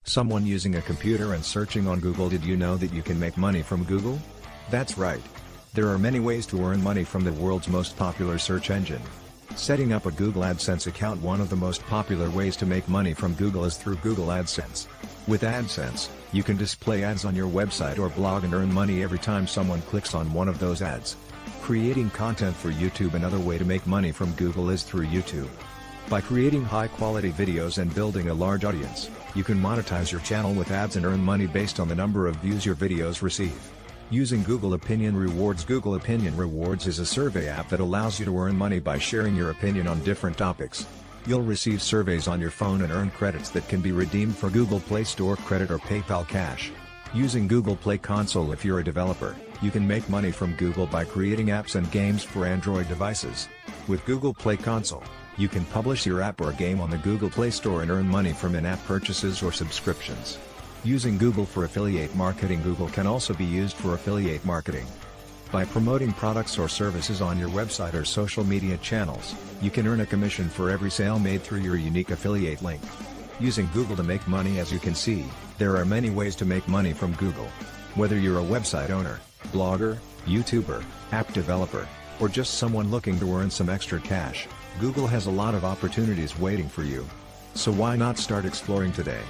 Someone using a computer and searching on Google. Did you know that you can make money from Google? That's right. There are many ways to earn money from the world's most popular search engine. Setting up a Google AdSense account. One of the most popular ways to make money from Google is through Google AdSense. With AdSense, you can display ads on your website or blog and earn money every time someone clicks on one of those ads. Creating content for YouTube. Another way to make money from Google is through YouTube. By creating high-quality videos and building a large audience, you can monetize your channel with ads and earn money based on the number of views your videos receive. Using Google Opinion Rewards. Google Opinion Rewards is a survey app that allows you to earn money by sharing your opinion on different topics. You'll receive surveys on your phone and earn credits that can be redeemed for Google Play Store credit or PayPal Cash. Using Google Play Console. If you're a developer, you can make money from Google by creating apps and games for Android devices. With Google Play Console, you can publish your app or game on the Google Play Store and earn money from in-app purchases or subscriptions. Using Google for affiliate marketing. Google can also be used for affiliate marketing. By promoting products or services on your website or social media channels, you can earn a commission for every sale made through your unique affiliate link. Using Google to make money. As you can see, there are many ways to make money from Google. Whether you're a website owner, blogger, YouTuber, app developer, or just someone looking to earn some extra cash, Google has a lot of opportunities waiting for you. So why not start exploring today?